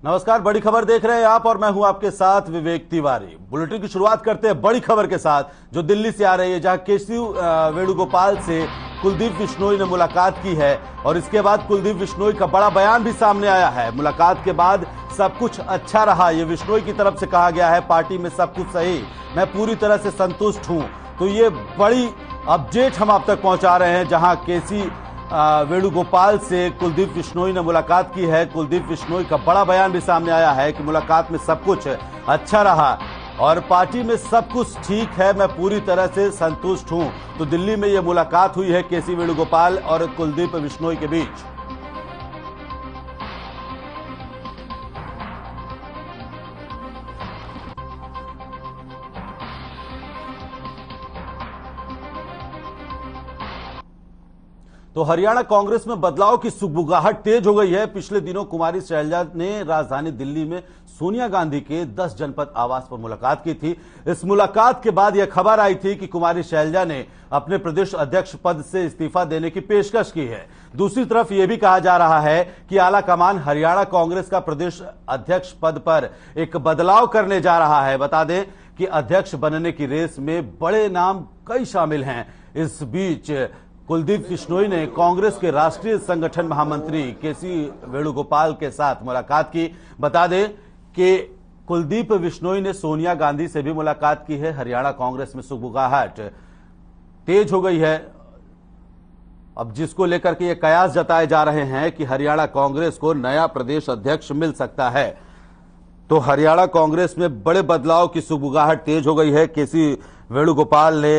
नमस्कार, बड़ी खबर देख रहे हैं आप और मैं हूं आपके साथ विवेक तिवारी। बुलेटिन की शुरुआत करते हैं बड़ी खबर के साथ जो दिल्ली से आ रही है, जहां केसी वेणुगोपाल से कुलदीप बिश्नोई ने मुलाकात की है और इसके बाद कुलदीप बिश्नोई का बड़ा बयान भी सामने आया है। मुलाकात के बाद सब कुछ अच्छा रहा, ये बिश्नोई की तरफ से कहा गया है। पार्टी में सब कुछ सही, मैं पूरी तरह से संतुष्ट हूं। तो ये बड़ी अपडेट हम आप तक पहुंचा रहे हैं, जहां केसी वेणुगोपाल से कुलदीप बिश्नोई ने मुलाकात की है। कुलदीप बिश्नोई का बड़ा बयान भी सामने आया है कि मुलाकात में सब कुछ अच्छा रहा और पार्टी में सब कुछ ठीक है, मैं पूरी तरह से संतुष्ट हूं। तो दिल्ली में यह मुलाकात हुई है केसी वेणुगोपाल और कुलदीप बिश्नोई के बीच। तो हरियाणा कांग्रेस में बदलाव की सुगबुगाहट तेज हो गई है। पिछले दिनों कुमारी शैलजा ने राजधानी दिल्ली में सोनिया गांधी के 10 जनपद आवास पर मुलाकात की थी। इस मुलाकात के बाद यह खबर आई थी कि कुमारी शैलजा ने अपने प्रदेश अध्यक्ष पद से इस्तीफा देने की पेशकश की है। दूसरी तरफ यह भी कहा जा रहा है कि आलाकमान हरियाणा कांग्रेस का प्रदेश अध्यक्ष पद पर एक बदलाव करने जा रहा है। बता दें कि अध्यक्ष बनने की रेस में बड़े नाम कई शामिल हैं। इस बीच कुलदीप बिश्नोई ने कांग्रेस के राष्ट्रीय संगठन महामंत्री केसी वेणुगोपाल के साथ मुलाकात की। बता दें कि कुलदीप बिश्नोई ने सोनिया गांधी से भी मुलाकात की है। हरियाणा कांग्रेस में सुगबुगाहट तेज हो गई है, अब जिसको लेकर के ये कयास जताए जा रहे हैं कि हरियाणा कांग्रेस को नया प्रदेश अध्यक्ष मिल सकता है। तो हरियाणा कांग्रेस में बड़े बदलाव की सुगबुगाहट तेज हो गई है। केसी वेणुगोपाल ने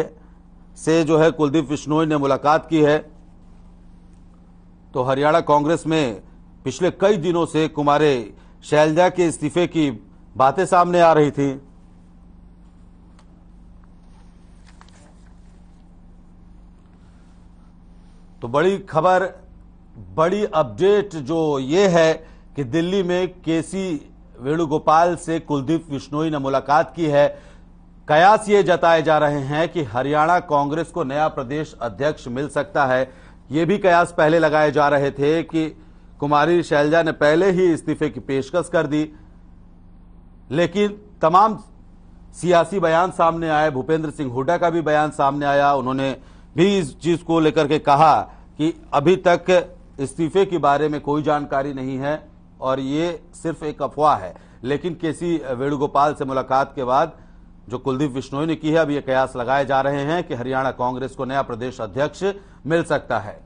से जो है कुलदीप बिश्नोई ने मुलाकात की है। तो हरियाणा कांग्रेस में पिछले कई दिनों से कुमारी शैलजा के इस्तीफे की बातें सामने आ रही थी। तो बड़ी खबर, बड़ी अपडेट जो ये है कि दिल्ली में केसी वेणुगोपाल से कुलदीप बिश्नोई ने मुलाकात की है। कयास ये जताए जा रहे हैं कि हरियाणा कांग्रेस को नया प्रदेश अध्यक्ष मिल सकता है। ये भी कयास पहले लगाए जा रहे थे कि कुमारी शैलजा ने पहले ही इस्तीफे की पेशकश कर दी, लेकिन तमाम सियासी बयान सामने आए। भूपेंद्र सिंह हुड्डा का भी बयान सामने आया, उन्होंने भी इस चीज को लेकर के कहा कि अभी तक इस्तीफे के बारे में कोई जानकारी नहीं है और ये सिर्फ एक अफवाह है। लेकिन केसी वेणुगोपाल से मुलाकात के बाद जो कुलदीप बिश्नोई ने की है, अब ये कयास लगाए जा रहे हैं कि हरियाणा कांग्रेस को नया प्रदेश अध्यक्ष मिल सकता है।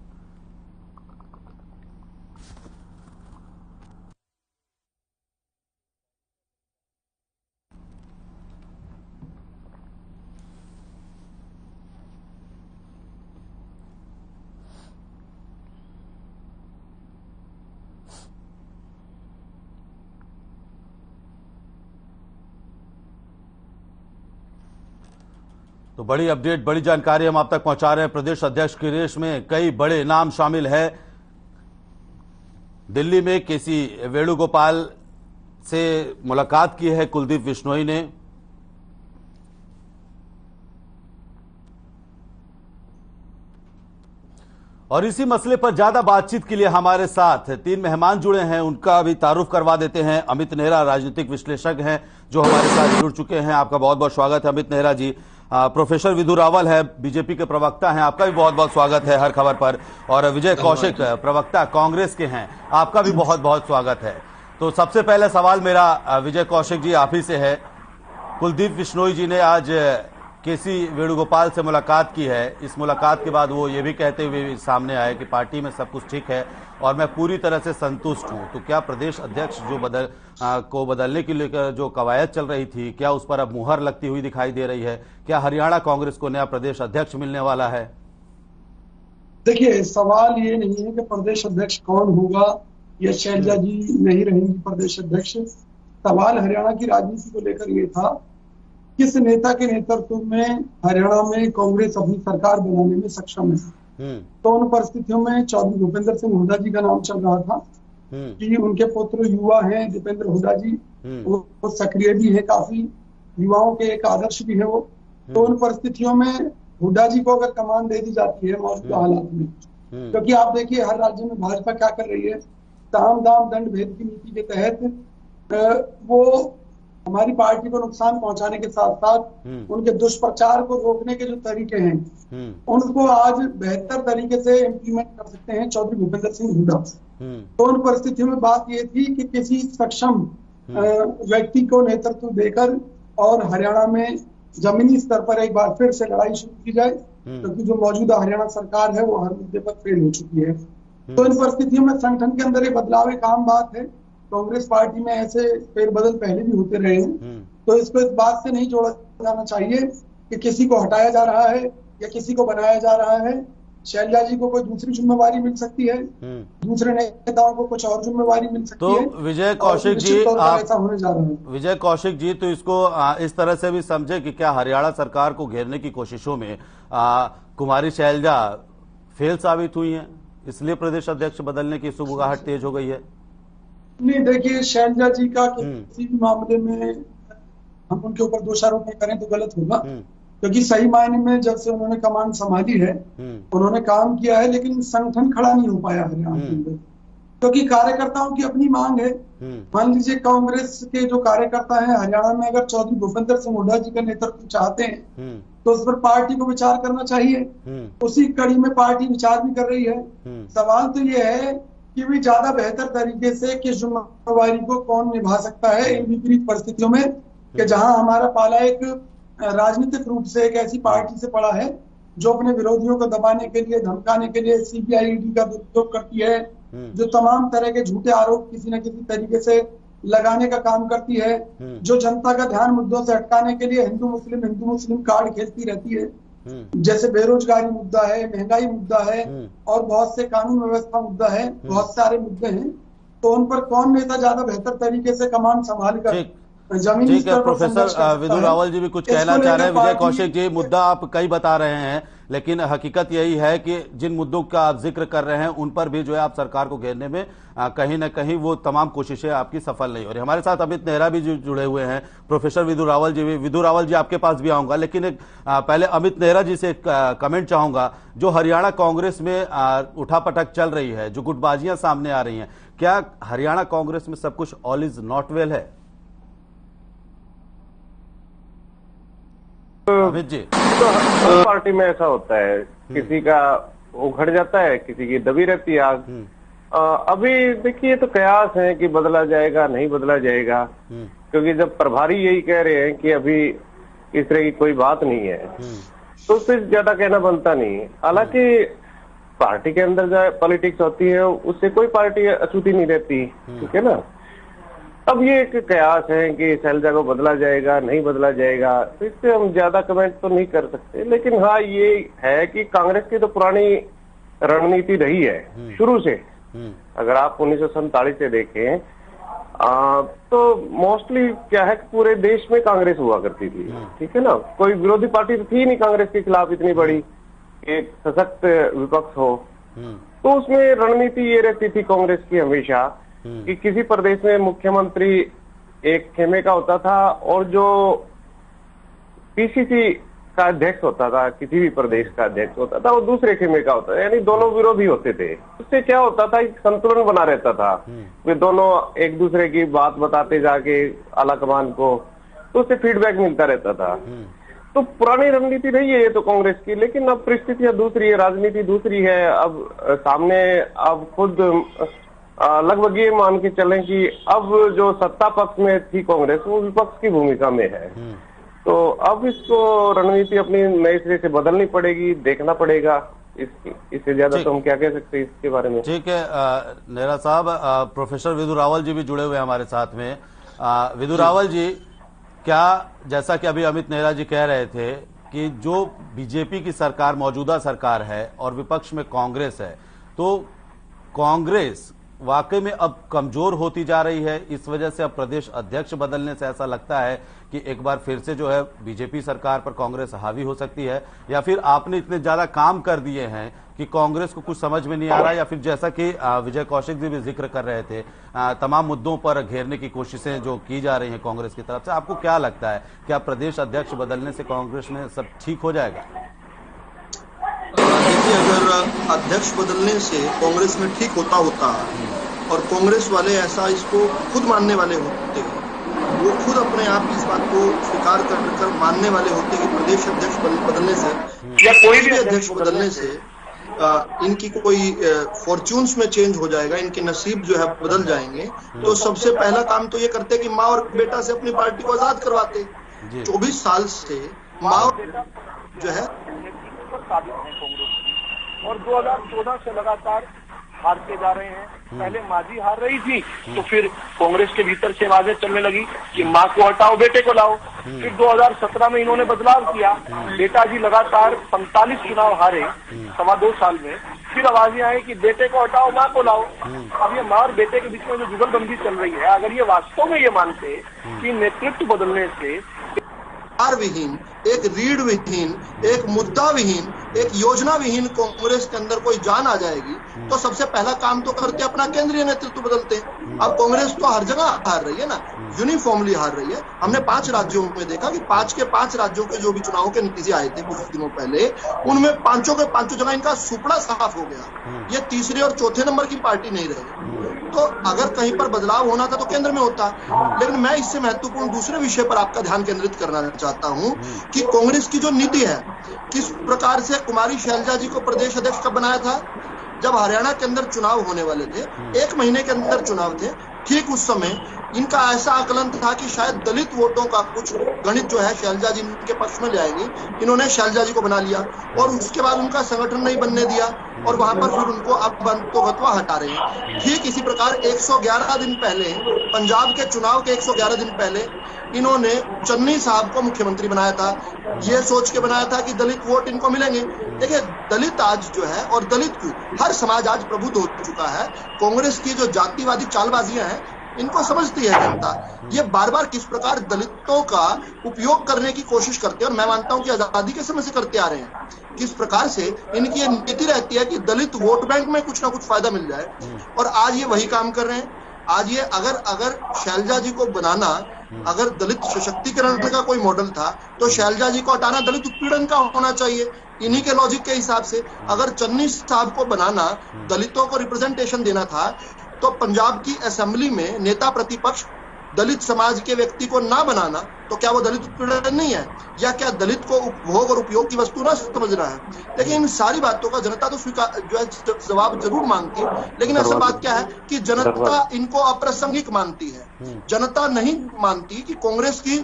तो बड़ी अपडेट, बड़ी जानकारी हम आप तक पहुंचा रहे हैं। प्रदेश अध्यक्ष की रेस में कई बड़े नाम शामिल है। दिल्ली में केसी वेणुगोपाल से मुलाकात की है कुलदीप बिश्नोई ने। और इसी मसले पर ज्यादा बातचीत के लिए हमारे साथ 3 मेहमान जुड़े हैं, उनका भी तारुफ करवा देते हैं। अमित नेहरा राजनीतिक विश्लेषक हैं जो हमारे साथ जुड़ चुके हैं। आपका बहुत बहुत स्वागत है अमित नेहरा जी। प्रोफेसर विधु रावल है, बीजेपी के प्रवक्ता हैं, आपका भी बहुत बहुत स्वागत है हर खबर पर। और विजय कौशिक, प्रवक्ता कांग्रेस के हैं, आपका भी बहुत बहुत स्वागत है। तो सबसे पहले सवाल मेरा विजय कौशिक जी आप ही से है। कुलदीप बिश्नोई जी ने आज केसी वेणुगोपाल से मुलाकात की है। इस मुलाकात के बाद वो ये भी कहते हुए सामने आए कि पार्टी में सब कुछ ठीक है और मैं पूरी तरह से संतुष्ट हूं। तो क्या प्रदेश अध्यक्ष जो बदलने के लिए जो कवायद चल रही थी, क्या उस पर अब मुहर लगती हुई दिखाई दे रही है? क्या हरियाणा कांग्रेस को नया प्रदेश अध्यक्ष मिलने वाला है? देखिए, सवाल ये नहीं है कि प्रदेश अध्यक्ष कौन होगा या शैलजा जी नहीं रहेंगी प्रदेश अध्यक्ष। सवाल हरियाणा की राजनीति को लेकर ये था, किस नेता के नेतृत्व में हरियाणा में कांग्रेस अपनी सरकार बनाने में सक्षम है। तो उन परिस्थितियों में चौधरी भूपेंद्र सिंह हुड्डा जी का नाम चल रहा था कि उनके पुत्र युवा हैं दीपेंद्र हुड्डा जी, वो सक्रिय भी है, काफी युवाओं के एक आदर्श भी है वो। तो उन परिस्थितियों में हुड्डा जी को अगर कमान दे दी जाती है मौजूदा हालात में, क्योंकि आप देखिए हर राज्य में भाजपा क्या कर रही है, साम दाम दंड भेद की नीति के तहत वो हमारी पार्टी को नुकसान पहुंचाने के साथ साथ उनके दुष्प्रचार को रोकने के जो तरीके हैं उनको आज बेहतर तरीके से इम्प्लीमेंट कर सकते हैं चौधरी भूपेंद्र सिंह हुड्डा। तो उन परिस्थितियों में बात ये थी कि किसी सक्षम व्यक्ति को नेतृत्व देकर और हरियाणा में जमीनी स्तर पर एक बार फिर से लड़ाई शुरू की जाए, क्योंकि जो मौजूदा हरियाणा सरकार है वो हर मुद्दे पर फेल हो चुकी है। तो इन परिस्थितियों में संगठन के अंदर एक बदलाव एक आम बात है। कांग्रेस पार्टी में ऐसे फेरबदल पहले भी होते रहे हैं, तो इसको इस बात से नहीं जोड़ा जाना चाहिए कि किसी को हटाया जा रहा है या किसी को बनाया जा रहा है। शैलजा जी को कोई दूसरी जिम्मेवारी मिल सकती है, दूसरे नेताओं को कुछ और जिम्मेवारी मिल सकती है। तो विजय कौशिक जी, ऐसा होने जा रहा है। विजय कौशिक जी, तो इसको इस तरह से भी समझे कि क्या हरियाणा सरकार को घेरने की कोशिशों में कुमारी शैलजा फेल साबित हुई हैं, इसलिए प्रदेश अध्यक्ष बदलने की सुगबुगाहट तेज हो गई है? नहीं, देखिए, शैलजा जी का किसी भी मामले में हम उनके ऊपर दोषारोपण करें तो गलत होगा, क्योंकि सही मायने में जब से उन्होंने कमान संभाली है उन्होंने काम किया है, लेकिन संगठन खड़ा नहीं हो पाया हरियाणा के अंदर, क्योंकि कार्यकर्ताओं की अपनी मांग है। मान लीजिए कांग्रेस के जो कार्यकर्ता हैं हरियाणा में अगर चौधरी भूपेंद्र सिंह हुड्डा जी का नेतृत्व चाहते हैं तो उस पर पार्टी को विचार करना चाहिए। उसी कड़ी में पार्टी विचार भी कर रही है। सवाल तो ये है कि भी ज्यादा बेहतर तरीके से किस जिम्मेवारी को कौन निभा सकता है इन विपरीत परिस्थितियों में, कि जहां हमारा पाला एक राजनीतिक रूप से एक ऐसी पार्टी से पड़ा है जो अपने विरोधियों को दबाने के लिए, धमकाने के लिए सीबीआई ईडी का दुरुपयोग करती है, जो तमाम तरह के झूठे आरोप किसी न किसी तरीके से लगाने का काम करती है, जो जनता का ध्यान मुद्दों से हटकाने के लिए हिंदू मुस्लिम कार्ड खेलती रहती है, जैसे बेरोजगारी मुद्दा है, महंगाई मुद्दा है और बहुत से कानून व्यवस्था मुद्दा है, बहुत सारे मुद्दे हैं। तो उन पर कौन नेता ज्यादा बेहतर तरीके से कमान संभाल कर जमीनी ठीक है। प्रोफेसर विदुर रावल जी भी कुछ कहना चाह रहे हैं। विजय कौशिक जी, मुद्दा आप कई बता रहे हैं, लेकिन हकीकत यही है कि जिन मुद्दों का आप जिक्र कर रहे हैं उन पर भी जो है आप सरकार को घेरने में कहीं ना कहीं वो तमाम कोशिशें आपकी सफल नहीं हो रही। हमारे साथ अमित नेहरा भी जुड़े हुए हैं, प्रोफेसर विदुर रावल जी भी। विदुर रावल जी, आपके पास भी आऊंगा, लेकिन पहले अमित नेहरा जी से एक कमेंट चाहूंगा। जो हरियाणा कांग्रेस में उठापटक चल रही है, जो गुटबाजियां सामने आ रही हैं, क्या हरियाणा कांग्रेस में सब कुछ ऑल इज नॉट वेल है? अमित जी, तो हर पार्टी में ऐसा होता है, किसी का उखड़ जाता है, किसी की दबी रहती है आग। अभी देखिए, तो कयास है कि बदला जाएगा नहीं बदला जाएगा, क्योंकि जब प्रभारी यही कह रहे हैं कि अभी इस तरह की कोई बात नहीं है तो फिर ज्यादा कहना बनता नहीं। हालांकि पार्टी के अंदर जो पॉलिटिक्स होती है उससे कोई पार्टी अछूती नहीं रहती, ठीक है ना। अब ये एक कयास है कि शैलजा को बदला जाएगा नहीं बदला जाएगा, तो इससे हम ज्यादा कमेंट तो नहीं कर सकते। लेकिन हाँ, ये है कि कांग्रेस की तो पुरानी रणनीति रही है शुरू से। अगर आप 1947 से देखें तो मोस्टली क्या है कि पूरे देश में कांग्रेस हुआ करती थी, ठीक है ना। कोई विरोधी पार्टी तो थी नहीं कांग्रेस के खिलाफ इतनी बड़ी, एक सशक्त विपक्ष हो। तो उसमें रणनीति ये रहती थी कांग्रेस की हमेशा कि किसी प्रदेश में मुख्यमंत्री एक खेमे का होता था और जो पीसीसी का अध्यक्ष होता था, किसी भी प्रदेश का अध्यक्ष होता था, वो दूसरे खेमे का होता था, यानी दोनों विरोधी होते थे। उससे क्या होता था, एक संतुलन बना रहता था। वे दोनों एक दूसरे की बात बताते जाके आला कमान को, तो उससे फीडबैक मिलता रहता था। तो पुरानी रणनीति रही है ये तो कांग्रेस की, लेकिन अब परिस्थितियां दूसरी है, राजनीति दूसरी है। अब सामने अब खुद लगभग ये मान के चलें कि अब जो सत्ता पक्ष में थी कांग्रेस वो विपक्ष की भूमिका में है। तो अब इसको रणनीति अपनी नए सिरे से बदलनी पड़ेगी, देखना पड़ेगा। इससे ज्यादा तो हम क्या कह सकते हैं इसके बारे में। ठीक है नेहरा साहब, प्रोफेसर विदुर रावल जी भी जुड़े हुए हैं हमारे साथ में। विदुर रावल जी, क्या जैसा कि अभी अमित नेहरा जी कह रहे थे कि जो बीजेपी की सरकार, मौजूदा सरकार है और विपक्ष में कांग्रेस है, तो कांग्रेस वाकई में अब कमजोर होती जा रही है। इस वजह से अब प्रदेश अध्यक्ष बदलने से ऐसा लगता है कि एक बार फिर से जो है बीजेपी सरकार पर कांग्रेस हावी हो सकती है, या फिर आपने इतने ज्यादा काम कर दिए हैं कि कांग्रेस को कुछ समझ में नहीं आ रहा, या फिर जैसा कि विजय कौशिक जी भी जिक्र कर रहे थे, तमाम मुद्दों पर घेरने की कोशिशें जो की जा रही हैं कांग्रेस की तरफ से। आपको क्या लगता है, क्या प्रदेश अध्यक्ष बदलने से कांग्रेस में सब ठीक हो जाएगा? देखिए, अगर अध्यक्ष बदलने से कांग्रेस में ठीक होता और कांग्रेस वाले ऐसा इसको खुद मानने वाले होते वो खुद अपने आप इस बात को स्वीकार कर मानने वाले होते हैं कि प्रदेश अध्यक्ष बदलने से या कोई भी अध्यक्ष बदलने से इनकी कोई फॉर्च्यून्स में चेंज हो जाएगा, इनके नसीब जो है बदल जाएंगे, तो सबसे पहला काम तो ये करते कि माँ और बेटा से अपनी पार्टी को आजाद करवाते। 24 साल से माँ और बेटा जो है और 2014 से लगातार हारते जा रहे हैं। पहले माँ जी हार रही थी तो फिर कांग्रेस के भीतर से आवाजें चलने लगी कि माँ को हटाओ बेटे को लाओ। फिर 2017 में इन्होंने बदलाव किया, बेटा जी लगातार 45 चुनाव हारे 2.25 साल में। फिर आवाजें आई कि बेटे को हटाओ माँ को लाओ। अब ये माँ और बेटे के बीच में जो जुगलबंदी चल रही है, अगर ये वास्तव में ये मानते कि नेतृत्व बदलने से विहीन, एक रीढ़ विहीन, एक मुद्दा विहीन, एक योजना विहीन कांग्रेस के अंदर कोई जान आ जाएगी, तो सबसे पहला काम तो करते अपना केंद्रीय नेतृत्व बदलते। अब कांग्रेस तो हर जगह हार रही है ना, यूनिफॉर्मली हार रही है। हमने 5 राज्यों में देखा कि 5 के 5 राज्यों के जो भी चुनाव के नतीजे आए थे कुछ दिनों पहले, उनमें 5 के 5 जगह इनका सुपड़ा साफ हो गया। ये तीसरे और चौथे नंबर की पार्टी नहीं रही। तो अगर कहीं पर बदलाव होना था तो केंद्र में होता। लेकिन मैं इससे महत्वपूर्ण दूसरे विषय पर आपका ध्यान केंद्रित करना चाहता हूं कि कांग्रेस की जो नीति है, किस प्रकार से कुमारी शैलजा जी को प्रदेश अध्यक्ष कब बनाया था, जब हरियाणा के अंदर चुनाव होने वाले थे, 1 महीने के अंदर चुनाव थे। ठीक उस समय इनका ऐसा आकलन था कि शायद दलित वोटों का कुछ गणित जो है शैलजा जी के पक्ष में ले आएंगी। इन्होंने शैलजा जी को बना लिया और उसके बाद उनका संगठन नहीं बनने दिया और वहां पर फिर उनको अब बंतोगत्वा हटा रहे हैं। ठीक इसी प्रकार 111 दिन पहले, पंजाब के चुनाव के 111 दिन पहले इन्होंने चन्नी साहब को मुख्यमंत्री बनाया था। ये सोच के बनाया था कि दलित वोट इनको मिलेंगे। देखिए, दलित आज जो है, और दलित क्यों, हर समाज आज प्रबुद्ध हो चुका है। कांग्रेस की जो जातिवादी चालबाजियां हैं, इनको समझती है जनता। ये बार बार किस प्रकार दलितों का उपयोग करने की कोशिश करते हैं, और मैं मानता हूं कि आजादी के समय से करते आ रहे हैं। किस प्रकार से इनकी ये नीति रहती है कि दलित वोट बैंक में कुछ ना कुछ फायदा मिल जाए, और आज ये वही काम कर रहे हैं। आज ये अगर शैलजा जी को बनाना, अगर दलित सशक्तिकरण का कोई मॉडल था, तो शैलजा जी को हटाना दलित उत्पीड़न का होना चाहिए। इन्हीं के लॉजिक के हिसाब से अगर चन्नी साहब को बनाना, दलितों को रिप्रेजेंटेशन देना था, तो पंजाब की असेंबली में नेता प्रतिपक्ष दलित समाज के व्यक्ति को ना बनाना, तो क्या वो दलित उत्पीड़न नहीं है, या क्या दलित को उपभोग और उपयोग की वस्तु ना समझ रहा है। लेकिन इन सारी बातों का जनता तो स्वीकार जो है जवाब जरूर मांगती है। लेकिन असल बात क्या है कि जनता इनको अप्रासंगिक मानती है। जनता नहीं मानती कि कांग्रेस की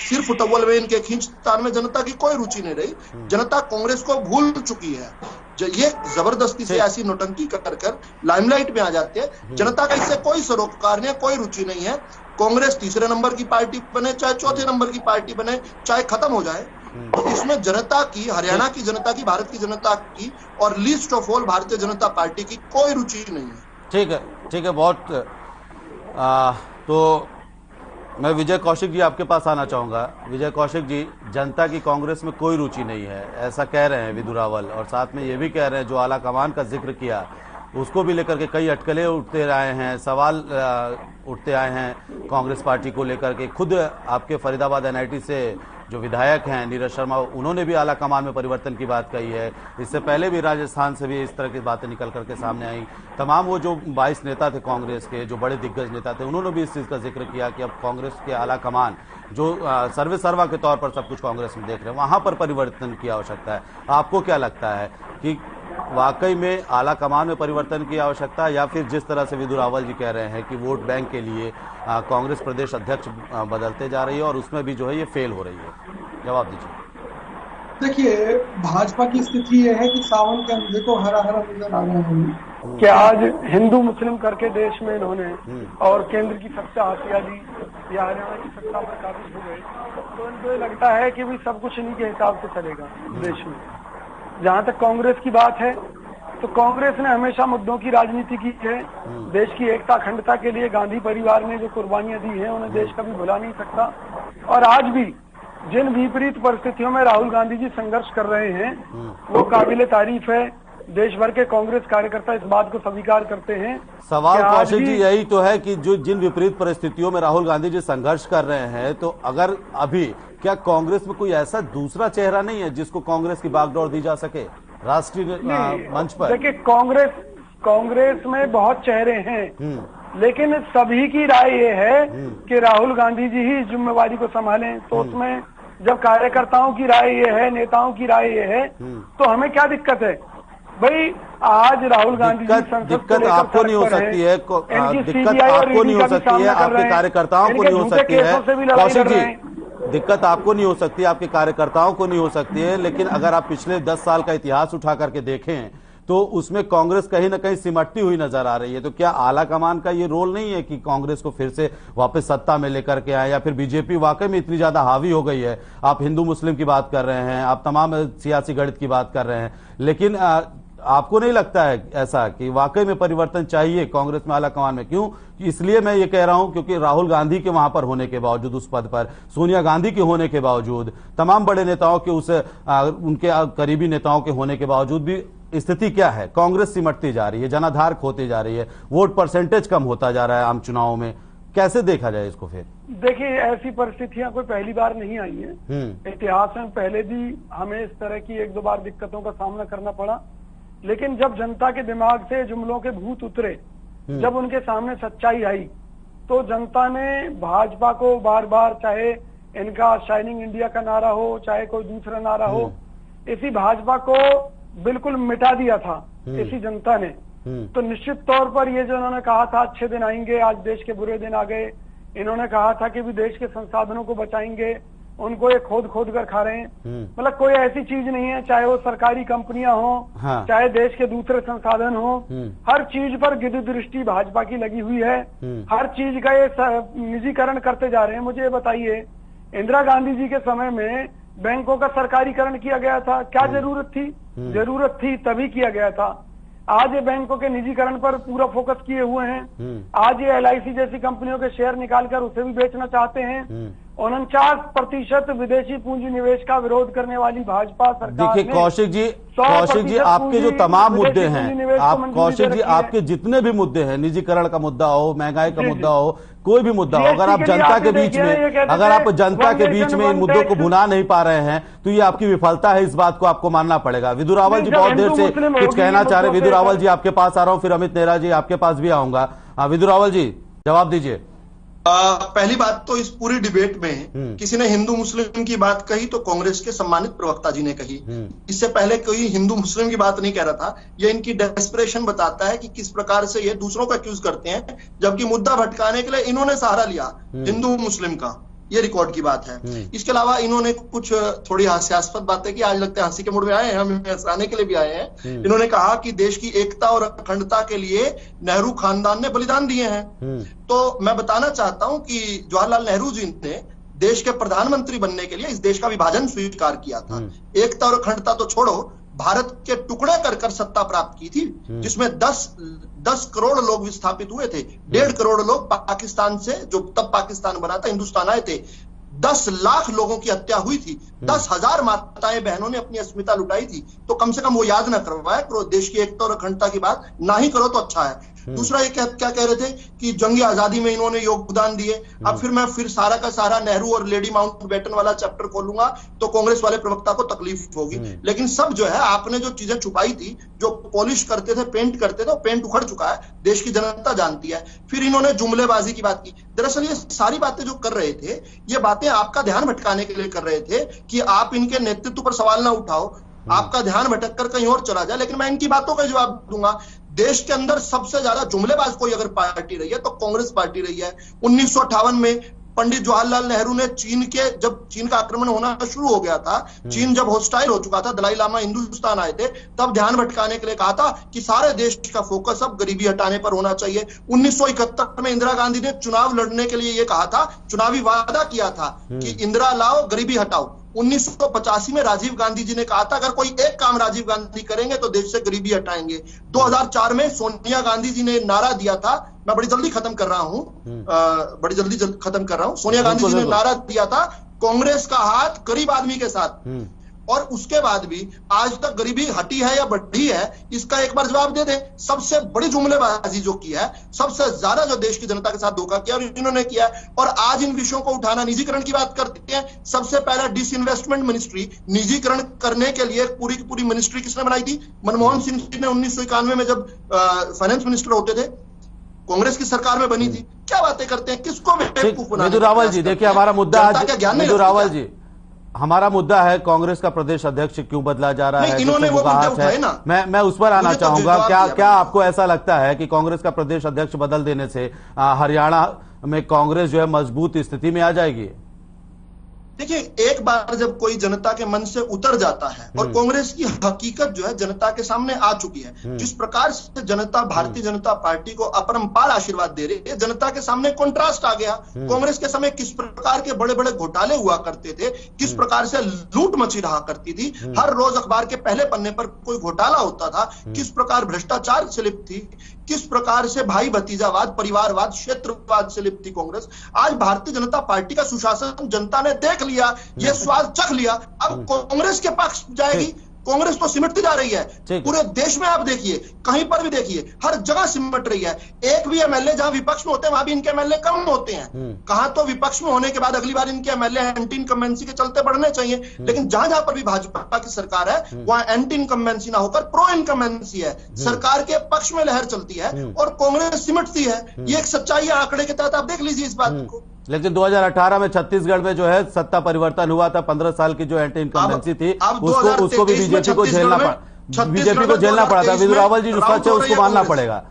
सिर्फ उटव्वल में, इनके खींचतान में जनता की कोई रुचि नहीं रही। जनता कांग्रेस को भूल चुकी है। ये जबरदस्ती से ऐसी नौटंकी कर लाइमलाइट में आ जाते हैं। जनता का इससे कोई सरोकार नहीं है, कोई रुचि नहीं है। कांग्रेस तीसरे नंबर की पार्टी बने, चाहे चौथे नंबर की पार्टी बने, चाहे खत्म हो जाए, तो इसमें जनता की, हरियाणा की जनता की, भारत की जनता की, और least of all Bharatiya Janata party की कोई रुचि नहीं है। ठीक है बहुत। तो मैं विजय कौशिक जी आपके पास आना चाहूंगा। विजय कौशिक जी, जनता की कांग्रेस में कोई रुचि नहीं है ऐसा कह रहे हैं विधु रावल, और साथ में ये भी कह रहे हैं, जो आला कमान का जिक्र किया उसको भी लेकर के कई अटकलें उठते आए हैं, सवाल उठते आए हैं कांग्रेस पार्टी को लेकर के। खुद आपके फरीदाबाद एनआईटी से जो विधायक हैं नीरज शर्मा, उन्होंने भी आला कमान में परिवर्तन की बात कही है। इससे पहले भी राजस्थान से भी इस तरह की बातें निकल करके सामने आई। तमाम वो जो 22 नेता थे कांग्रेस के, जो बड़े दिग्गज नेता थे, उन्होंने भी इस चीज़ का जिक्र किया कि अब कांग्रेस के आला कमान जो सर्वे सर्वा के तौर पर सब कुछ कांग्रेस में देख रहे हैं, वहां पर परिवर्तन की आवश्यकता है। आपको क्या लगता है कि वाकई में आला कमान में परिवर्तन की आवश्यकता है, या फिर जिस तरह से विधु रावल जी कह रहे हैं कि वोट बैंक के लिए कांग्रेस प्रदेश अध्यक्ष बदलते जा रही है और उसमें भी जो है ये फेल हो रही है? जवाब दीजिए। देखिए, भाजपा की स्थिति ये है कि सावन के अंधे को हरा हरा नजर आ रहा है कि आज हिंदू मुस्लिम करके देश में इन्होंने, और केंद्र की सत्ता हासिया दी या हरियाणा की सत्ता पर काबिज हो गए, तो इनको लगता है कि भी सब कुछ इन्हीं के हिसाब से चलेगा देश में। जहां तक कांग्रेस की बात है, तो कांग्रेस ने हमेशा मुद्दों की राजनीति की है। देश की एकता अखंडता के लिए गांधी परिवार ने जो कुर्बानियां दी हैं, उन्हें देश कभी भुला नहीं सकता। और आज भी जिन विपरीत परिस्थितियों में राहुल गांधी जी संघर्ष कर रहे हैं, वो काबिले तारीफ है। देश भर के कांग्रेस कार्यकर्ता इस बात को स्वीकार करते हैं। सवाल कौशिक जी यही तो है कि जो जिन विपरीत परिस्थितियों में राहुल गांधी जी संघर्ष कर रहे हैं, तो अगर अभी क्या कांग्रेस में कोई ऐसा दूसरा चेहरा नहीं है जिसको कांग्रेस की बागडोर दी जा सके राष्ट्रीय मंच पर? देखिए, कांग्रेस में बहुत चेहरे हैं, लेकिन सभी की राय ये है कि राहुल गांधी जी ही इस जिम्मेवारी को संभालें। तो उसमें जब कार्यकर्ताओं की राय ये है, नेताओं की राय ये है, तो हमें क्या दिक्कत है भाई? आज राहुल गांधी जी दिक्कत आपको नहीं हो सकती है, दिक्कत आपको नहीं हो सकती है, आपके कार्यकर्ताओं को नहीं हो सकती है कौशिक जी, दिक्कत आपको नहीं हो सकती, आपके कार्यकर्ताओं को नहीं हो सकती है। लेकिन अगर आप पिछले 10 साल का इतिहास उठा करके देखें तो उसमें कांग्रेस कहीं ना कहीं सिमटती हुई नजर आ रही है। तो क्या आला कमान का ये रोल नहीं है कि कांग्रेस को फिर से वापस सत्ता में लेकर के आए, या फिर बीजेपी वाकई में इतनी ज्यादा हावी हो गई है? आप हिंदू मुस्लिम की बात कर रहे हैं, आप तमाम सियासी गणित की बात कर रहे हैं, लेकिन आपको नहीं लगता है ऐसा कि वाकई में परिवर्तन चाहिए कांग्रेस में, आला कमान में? क्यों? इसलिए मैं ये कह रहा हूं क्योंकि राहुल गांधी के वहां पर होने के बावजूद, उस पद पर सोनिया गांधी के होने के बावजूद, तमाम बड़े नेताओं के उनके करीबी नेताओं के होने के बावजूद भी स्थिति क्या है? कांग्रेस सिमटती जा रही है, जनाधार खोती जा रही है, वोट परसेंटेज कम होता जा रहा है आम चुनावों में। कैसे देखा जाए इसको? फिर देखिए, ऐसी परिस्थितियां कोई पहली बार नहीं आई है। इतिहास में पहले भी हमें इस तरह की 1-2 बार दिक्कतों का सामना करना पड़ा, लेकिन जब जनता के दिमाग से जुमलों के भूत उतरे, जब उनके सामने सच्चाई आई, तो जनता ने भाजपा को बार बार, चाहे इनका शाइनिंग इंडिया का नारा हो, चाहे कोई दूसरा नारा हो, इसी भाजपा को बिल्कुल मिटा दिया था इसी जनता ने। तो निश्चित तौर पर ये जो इन्होंने कहा था अच्छे दिन आएंगे, आज देश के बुरे दिन आ गए। इन्होंने कहा था कि भी देश के संसाधनों को बचाएंगे, उनको ये खोद खोद कर खा रहे हैं। मतलब कोई ऐसी चीज नहीं है, चाहे वो सरकारी कंपनियां हो, चाहे देश के दूसरे संसाधन हो, हर चीज पर गिद्ध दृष्टि भाजपा की लगी हुई है। हर चीज का ये निजीकरण करते जा रहे हैं। मुझे ये बताइए, इंदिरा गांधी जी के समय में बैंकों का सरकारीकरण किया गया था, क्या जरूरत थी? जरूरत थी तभी किया गया था। आज ये बैंकों के निजीकरण पर पूरा फोकस किए हुए हैं। आज ये LIC जैसी कंपनियों के शेयर निकालकर उसे भी बेचना चाहते हैं। 49% विदेशी पूंजी निवेश का विरोध करने वाली भाजपा सरकार। देखिए कौशिक जी, आपके जो तमाम मुद्दे हैं, कौशिक जी आपके जितने भी मुद्दे हैं, निजीकरण का मुद्दा हो, महंगाई का मुद्दा हो, कोई भी मुद्दा हो, अगर आप जनता के बीच में इन मुद्दों को भुना नहीं पा रहे हैं तो ये आपकी विफलता है। इस बात को आपको मानना पड़ेगा। विधु रावल जी बहुत देर से कुछ कहना चाह रहे। विधु रावल जी आपके पास आ रहा हूं, फिर अमित नेहरा जी आपके पास भी आऊंगा। विधु रावल जी जवाब दीजिए। पहली बात तो इस पूरी डिबेट में किसी ने हिंदू मुस्लिम की बात कही तो कांग्रेस के सम्मानित प्रवक्ता जी ने कही। इससे पहले कोई हिंदू मुस्लिम की बात नहीं कह रहा था। ये इनकी डेस्परेशन बताता है कि किस प्रकार से ये दूसरों को एक्यूज करते हैं, जबकि मुद्दा भटकाने के लिए इन्होंने सहारा लिया हिंदू मुस्लिम का। ये रिकॉर्ड की बात है। इसके अलावा इन्होंने कुछ थोड़ी हास्यास्पद बातें की। आज लगता है हंसी के मूड में आए हैं, हम हंसाने के लिए भी आए हैं। इन्होंने कहा कि देश की एकता और अखंडता के लिए नेहरू खानदान ने बलिदान दिए हैं। तो मैं बताना चाहता हूं कि जवाहरलाल नेहरू जी ने देश के प्रधानमंत्री बनने के लिए इस देश का विभाजन स्वीकार किया था। एकता और अखंडता तो छोड़ो, भारत के टुकड़े कर कर सत्ता प्राप्त की थी, जिसमें 10 करोड़ लोग विस्थापित हुए थे। 1.5 करोड़ लोग पाकिस्तान से, जो तब पाकिस्तान बना था, हिंदुस्तान आए थे। 10 लाख लोगों की हत्या हुई थी। 10,000 माताएं बहनों ने अपनी अस्मिता लुटाई थी। तो कम से कम वो याद ना करवाए, देश की एकता और अखंडता की बात ना ही करो तो अच्छा है। दूसरा ये क्या कह रहे थे कि जंगी आजादी में इन्होंने योगदान दिए। अब फिर सारा का सारा नेहरू और लेडी माउंटबेटन वाला चैप्टर खोलूंगा तो कांग्रेस वाले प्रवक्ता को तकलीफ होगी। लेकिन सब जो है, आपने जो चीजें छुपाई थी, जो पॉलिश करते थे, पेंट करते थे, वो पेंट उखड़ चुका है, देश की जनता जानती है। फिर इन्होंने जुमलेबाजी की बात की। दरअसल ये सारी बातें जो कर रहे थे, ये बातें आपका ध्यान भटकाने के लिए कर रहे थे कि आप इनके नेतृत्व पर सवाल ना उठाओ, आपका ध्यान भटक कर कहीं और चला जाए। लेकिन मैं इनकी बातों का जवाब दूंगा। देश के अंदर सबसे ज्यादा जुमलेबाज कोई अगर पार्टी रही है तो कांग्रेस पार्टी रही है। 1958 में पंडित जवाहरलाल नेहरू ने जब चीन का आक्रमण होना शुरू हो गया था, चीन जब हॉस्टाइल हो चुका था, दलाई लामा हिंदुस्तान आए थे, तब ध्यान भटकाने के लिए कहा था कि सारे देश का फोकस अब गरीबी हटाने पर होना चाहिए। 1971 में इंदिरा गांधी ने चुनाव लड़ने के लिए यह कहा था, चुनावी वादा किया था कि इंदिरा लाओ, गरीबी हटाओ। 1985 में राजीव गांधी जी ने कहा था अगर कोई एक काम राजीव गांधी करेंगे तो देश से गरीबी हटाएंगे। 2004 में सोनिया गांधी जी ने नारा दिया था, मैं बड़ी जल्दी खत्म कर रहा हूं, सोनिया गांधी जी ने नारा दिया था, कांग्रेस का हाथ गरीब आदमी के साथ। और उसके बाद भी आज तक गरीबी हटी है या बढ़ी है, इसका एक बार जवाब दे दें। सबसे बड़ी जुमलेबाजी जो की है, सबसे ज्यादा जो देश की जनता के साथ धोखा किया और इन्होंने किया है। और आज इन विषयों को उठाना, निजीकरण की बात करते हैं। सबसे पहला डिसइन्वेस्टमेंट मिनिस्ट्री, निजीकरण करने के लिए पूरी की पूरी मिनिस्ट्री किसने बनाई थी? मनमोहन सिंह जी ने 1991 में जब फाइनेंस मिनिस्टर होते थे। कांग्रेस की सरकार में बनी थी। क्या बातें करते हैं, किसको बेवकूफ बनाने विदु रावल जी, देखिए हमारा मुद्दा आज, विदु रावल जी, हमारा मुद्दा है कांग्रेस का प्रदेश अध्यक्ष क्यों बदला जा रहा है, इन्होंने वो मुद्दे उठाए ना। मैं उस पर आना चाहूंगा। क्या आपको ऐसा लगता है कि कांग्रेस का प्रदेश अध्यक्ष बदल देने से हरियाणा में कांग्रेस जो है मजबूत स्थिति में आ जाएगी? देखिए, एक बार जब कोई जनता के मन से उतर जाता है और कांग्रेस की हकीकत जो है जनता के सामने आ चुकी है, जिस प्रकार से जनता भारतीय जनता पार्टी को अपरंपार आशीर्वाद दे रही है, जनता के सामने कंट्रास्ट आ गया। कांग्रेस के समय किस प्रकार के बड़े बड़े घोटाले हुआ करते थे, किस प्रकार से लूट मची रहा करती थी, हर रोज अखबार के पहले पन्ने पर कोई घोटाला होता था, किस प्रकार भ्रष्टाचार से लिप्त थी, किस प्रकार से भाई भतीजावाद, परिवारवाद, क्षेत्रवाद से लिप्त थी कांग्रेस। आज भारतीय जनता पार्टी का सुशासन जनता ने देख लिया, ये स्वाद चख लिया, अब कांग्रेस के पक्ष जाएगी। कांग्रेस तो सिमटती जा रही है, पूरे देश में आप देखिए, कहीं पर भी देखिए, हर जगह सिमट रही है। एक भी एमएलए जहां विपक्ष में होते हैं वहां भी इनके एमएलए कम होते हैं। कहां तो विपक्ष में होने के बाद अगली बार इनके एमएलए एंटी इनकम्बेंसी के चलते बढ़ने चाहिए, लेकिन जहां जहां पर भी भाजपा की सरकार है वहां एंटी इनकम्बेंसी ना होकर प्रो इनकम्बेंसी है, सरकार के पक्ष में लहर चलती है और कांग्रेस सिमटती है। ये एक सच्चाई है, आंकड़े के तहत आप देख लीजिए इस बात को। लेकिन 2018 में छत्तीसगढ़ में जो है सत्ता परिवर्तन हुआ था, 15 साल की जो एंटी इनकम्बेंसी थी उसको भी बीजेपी को झेलना पड़ा था। विदु रावल जी, उसका उसको मानना पड़ेगा।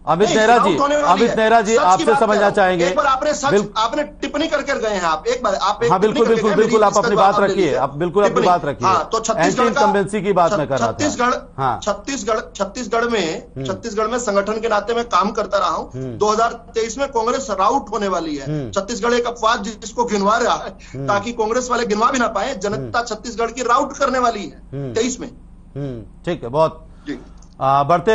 अमित नेहरा जी आपसे समझना चाहेंगे। एक बार आपने टिप्पणी करके गए हैं, आप एक बार आप हाँ बिल्कुल आप अपनी बात रखिए, आप बिल्कुल अपनी बात रखिए। तो एंटी इनकम्बेंसी की बात मैं कर रहा था। छत्तीसगढ़ में संगठन के नाते मैं काम करता रहा हूं। 2023 में कांग्रेस राउट होने वाली है। छत्तीसगढ़ एक अपवाद जिसको गिनवा रहा है ताकि कांग्रेस वाले गिनवा भी ना पाए, जनता छत्तीसगढ़ की राउट करने वाली है 23 में। ठीक है, बहुत बढ़ते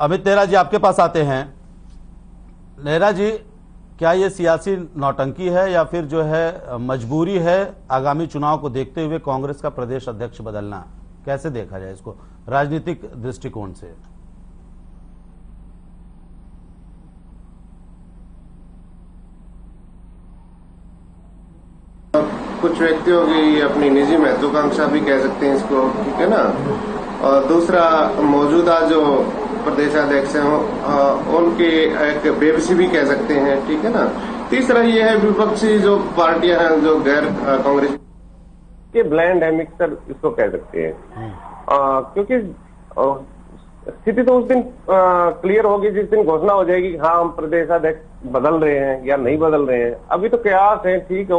अमित नेहरा जी आपके पास आते हैं। नेहरा जी, क्या ये सियासी नौटंकी है या फिर जो है मजबूरी है आगामी चुनाव को देखते हुए कांग्रेस का प्रदेश अध्यक्ष बदलना? कैसे देखा जाए इसको राजनीतिक दृष्टिकोण से? कुछ व्यक्तियों की अपनी निजी महत्वाकांक्षा भी कह सकते हैं इसको, ठीक है ना। और दूसरा, मौजूदा जो प्रदेशाध्यक्ष हैं उनकी एक बेबसी भी कह सकते हैं, ठीक है ना। तीसरा ये है विपक्षी जो पार्टियां हैं जो गैर कांग्रेस के ब्लेंड है, मिक्सर इसको कह सकते हैं। क्योंकि स्थिति तो उस दिन क्लियर होगी जिस दिन घोषणा हो जाएगी कि हाँ हम प्रदेशाध्यक्ष बदल रहे हैं या नहीं बदल रहे हैं। अभी तो कयास है, ठीक है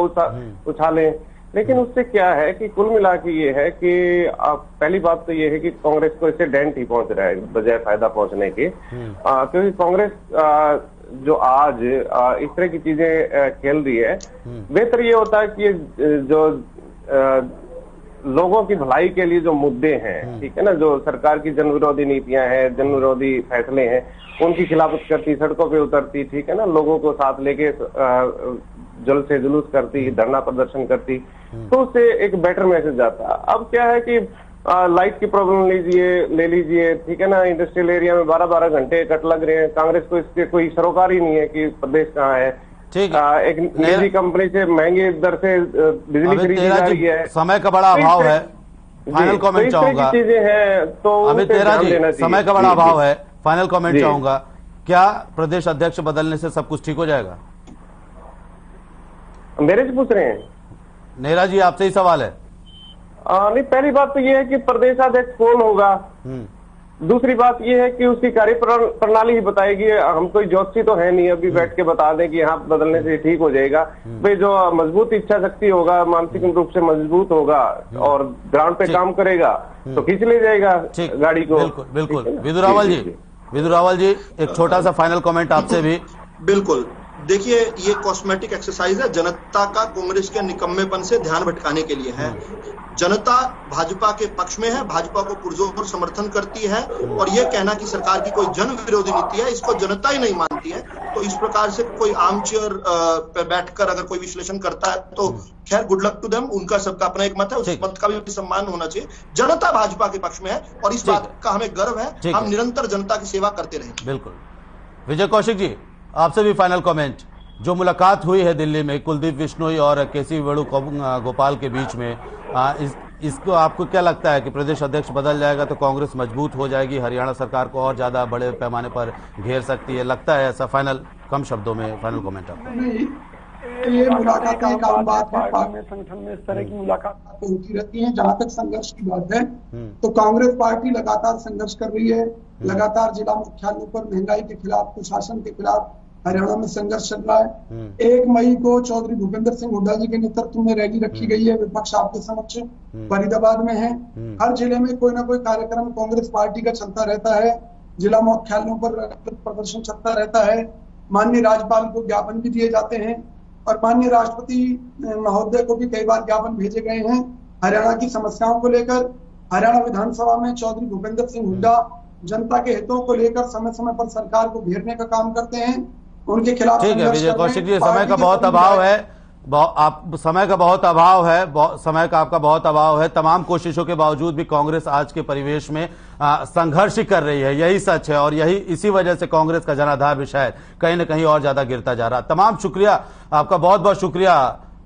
उछालें, लेकिन उससे क्या है कि कुल मिला के ये है कि पहली बात तो ये है कि कांग्रेस को इससे डेंट ही पहुंच रहा है बजाय फायदा पहुंचने के। क्योंकि कांग्रेस जो आज इस तरह की चीजें खेल रही है, बेहतर ये होता है कि जो लोगों की भलाई के लिए जो मुद्दे हैं, ठीक है ना, जो सरकार की जन विरोधी नीतियां हैं, जन विरोधी फैसले हैं, उनकी खिलाफत करती, सड़कों पे उतरती, ठीक है ना, लोगों को साथ लेके जल्द से जुलूस करती, धरना प्रदर्शन करती, तो उससे एक बेटर मैसेज जाता। अब क्या है कि लाइट की प्रॉब्लम ले लीजिए, ठीक है ना, इंडस्ट्रियल एरिया में 12-12 घंटे कट लग रहे हैं। कांग्रेस को इसके कोई सरोकार ही नहीं है कि प्रदेश कहाँ है। ठीक एक निजी कंपनी से महंगी दर से बिजली खरीदी जा रही है। समय का बड़ा अभाव है, फाइनल कमेंट चाहूंगा। चीजें हैं तो अमित नेहरा जी, समय का बड़ा अभाव है, फाइनल कमेंट चाहूंगा। क्या प्रदेश अध्यक्ष बदलने से सब कुछ ठीक हो जाएगा? मेरे से पूछ रहे हैं? नेहरा जी आपसे ही सवाल है। नहीं, पहली बात तो ये है कि प्रदेशाध्यक्ष कौन होगा। दूसरी बात ये है कि उसकी कार्य प्रणाली ही बताएगी। हम कोई ज्योतिषी तो है नहीं अभी बैठ के बता दें कि यहाँ बदलने से ठीक हो जाएगा। भाई जो मजबूत इच्छा शक्ति होगा, मानसिक रूप से मजबूत होगा और ग्राउंड पे काम करेगा तो खींच ले जाएगा गाड़ी को। बिल्कुल। विदु रावल जी एक छोटा सा फाइनल कमेंट आपसे भी। बिल्कुल, देखिए ये कॉस्मेटिक एक्सरसाइज है, जनता का कांग्रेस के निकम्मेपन से ध्यान भटकाने के लिए है। जनता भाजपा के पक्ष में है, भाजपा को पुरजोर समर्थन करती है और यह कहना कि सरकार की कोई जन विरोधी नीति है, इसको जनता ही नहीं मानती है। तो इस प्रकार से कोई आर्मचेयर पे बैठकर अगर कोई विश्लेषण करता है तो खैर गुड लक टू देम, उनका सबका अपना एक मत है, उस मत का भी सम्मान होना चाहिए। जनता भाजपा के पक्ष में है और इस बात का हमें गर्व है, हम निरंतर जनता की सेवा करते रहेंगे। बिल्कुल। विजय कौशिक जी आपसे भी फाइनल कमेंट। जो मुलाकात हुई है दिल्ली में कुलदीप बिश्नोई और केसी वेणुगोपाल के बीच में, इसको आपको क्या लगता है कि प्रदेश अध्यक्ष बदल जाएगा तो कांग्रेस मजबूत हो जाएगी, हरियाणा सरकार को और ज्यादा बड़े पैमाने पर घेर सकती है, लगता है ऐसा? फाइनल, कम शब्दों में फाइनल कमेंट आपका। नहीं, ये मुलाकात एक आम बात है, पार्टी में संगठन में इस तरह की मुलाकात होती रहती है। जहां तक संघर्ष की बात है तो कांग्रेस पार्टी लगातार संघर्ष कर रही है, लगातार जिला मुख्यालयों पर महंगाई के खिलाफ, कुशासन के खिलाफ हरियाणा में संघर्ष चल रहा है। 1 मई को चौधरी भूपेंद्र सिंह हुड्डा जी के नेतृत्व में रैली रखी गई है, विपक्ष आपके समक्ष फरीदाबाद में है। हर जिले में कोई ना कोई कार्यक्रम कांग्रेस पार्टी का चलता रहता है, जिला मुख्यालयों पर प्रदर्शन चलता रहता है, माननीय राज्यपाल को ज्ञापन भी दिए जाते हैं और माननीय राष्ट्रपति महोदय को भी कई बार ज्ञापन भेजे गए हैं हरियाणा की समस्याओं को लेकर। हरियाणा विधानसभा में चौधरी भूपेंद्र सिंह हुड्डा जनता के हितों को लेकर समय समय पर सरकार को घेरने का काम करते हैं, उनके खिलाफ। ठीक है विजय कौशिक जी, समय का बहुत अभाव है, आप समय का बहुत अभाव है, समय का आपका बहुत अभाव है। तमाम कोशिशों के बावजूद भी कांग्रेस आज के परिवेश में संघर्ष ही कर रही है, यही सच है और यही इसी वजह से कांग्रेस का जनाधार भी शायद कहीं न कहीं और ज्यादा गिरता जा रहा। तमाम शुक्रिया आपका, बहुत बहुत शुक्रिया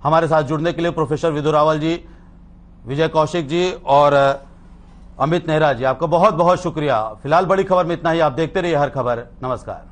हमारे साथ जुड़ने के लिए प्रोफेसर विधु रावल जी, विजय कौशिक जी और अमित नेहरा जी, आपका बहुत बहुत शुक्रिया। फिलहाल बड़ी खबर में इतना ही, आप देखते रहिए हर खबर। नमस्कार।